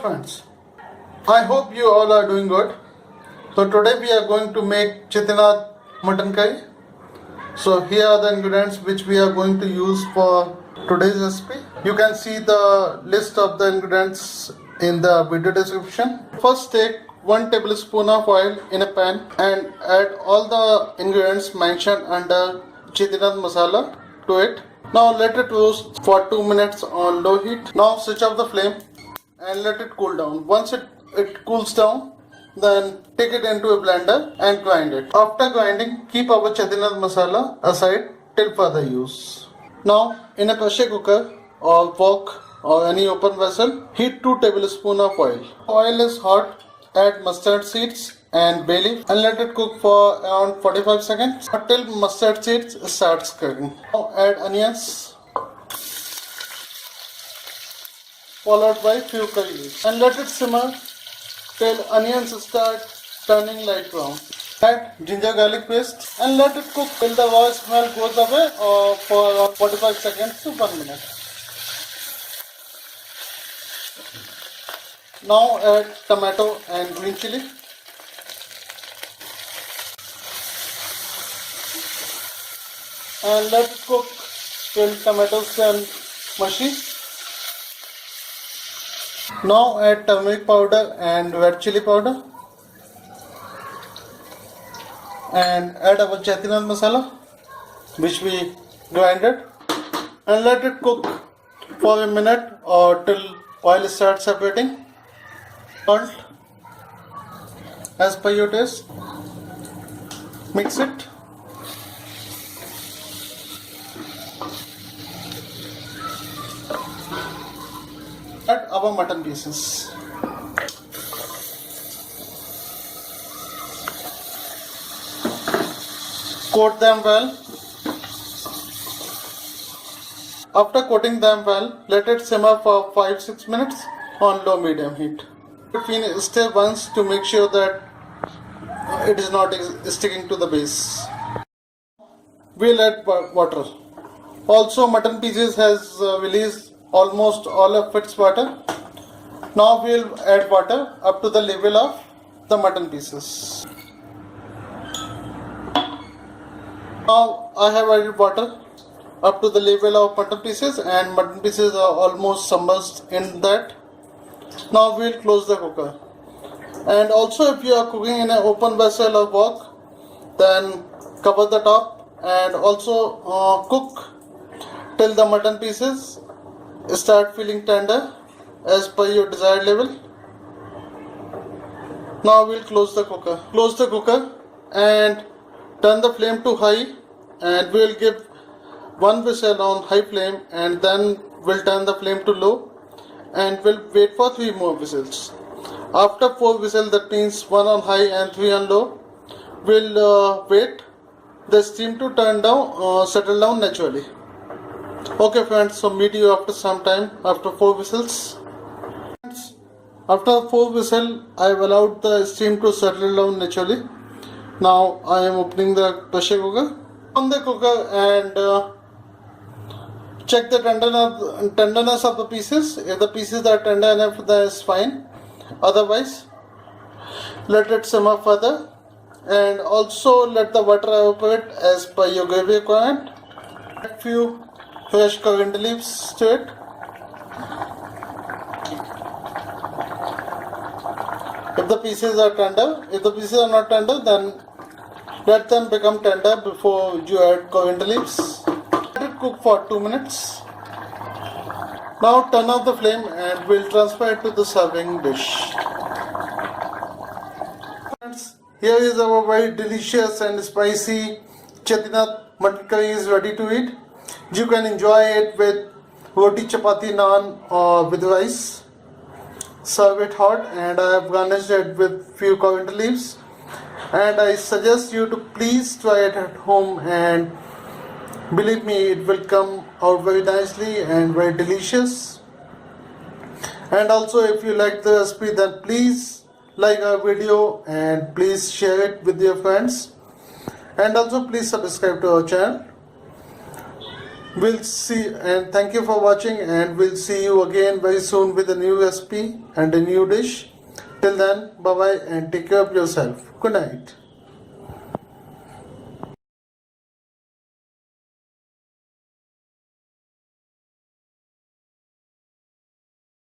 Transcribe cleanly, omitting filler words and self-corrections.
friends, I hope you all are doing good. So today we are going to make Chettinad Mutton Curry. So here are the ingredients which we are going to use for today's recipe. You can see the list of the ingredients in the video description. First, take 1 tablespoon of oil in a pan and add all the ingredients mentioned under Chettinad Masala to it. Now let it roast for 2 minutes on low heat. Now switch off the flame and let it cool down. Once it cools down, then take it into a blender and grind it. After grinding, keep our Chettinad Masala aside till further use. Now in a pressure cooker or wok or any open vessel, heat 2 tablespoons of oil. Oil is hot, add mustard seeds and bay leaf and let it cook for around 45 seconds until mustard seeds starts cooking. Now add onions followed by few curry leaves and let it simmer till onions start turning light brown. Add ginger garlic paste and let it cook till the raw smell goes away for around 45 seconds to 1 minute. Now add tomato and green chili. And let it cook till tomatoes turn mushy. Now add turmeric powder and red chili powder. And add our Chettinad Masala which we grinded. And let it cook for a minute or till oil starts separating. Salt as per your taste. Mix it. Add our mutton pieces. Coat them well. After coating them well, let it simmer for 5-6 minutes on low medium heat. Stir once to make sure that it is not sticking to the base. We'll add water. Also, mutton pieces has released almost all of its water. Now we'll add water up to the level of the mutton pieces. Now I have added water up to the level of mutton pieces and mutton pieces are almost submerged in that. Now we'll close the cooker. And also if you are cooking in an open vessel or wok, then cover the top and also cook till the mutton pieces start feeling tender as per your desired level. Now we'll close the cooker. Close the cooker and turn the flame to high and we'll give 1 whistle on high flame and then we'll turn the flame to low and we'll wait for 3 more whistles. After 4 whistles, that means 1 on high and 3 on low, we'll wait the steam to turn down, settle down naturally. Okay friends, so meet you after some time, after 4 whistles. After 4 whistles, I have allowed the steam to settle down naturally. Now I am opening the pressure cooker. On the cooker and check the tenderness of the pieces. If the pieces are tender enough, that is fine. Otherwise, let it simmer further. And also let the water evaporate as per your gravy requirement. Add few fresh coriander leaves to it. If the pieces are tender, if the pieces are not tender, then let them become tender before you add coriander leaves. Let it cook for 2 minutes. Now turn off the flame and we'll transfer it to the serving dish. Here is our very delicious and spicy Chettinad Mutton Curry is ready to eat. You can enjoy it with Roti, Chapati, Naan or with rice. Serve it hot and I have garnished it with few coriander leaves. And I suggest you to please try it at home and believe me, it will come out very nicely and very delicious. And also if you like the recipe, then please like our video and please share it with your friends. And also please subscribe to our channel. We'll see, and thank you for watching, and we'll see you again very soon with a new recipe and a new dish. Till then, bye bye and take care of yourself. Good night.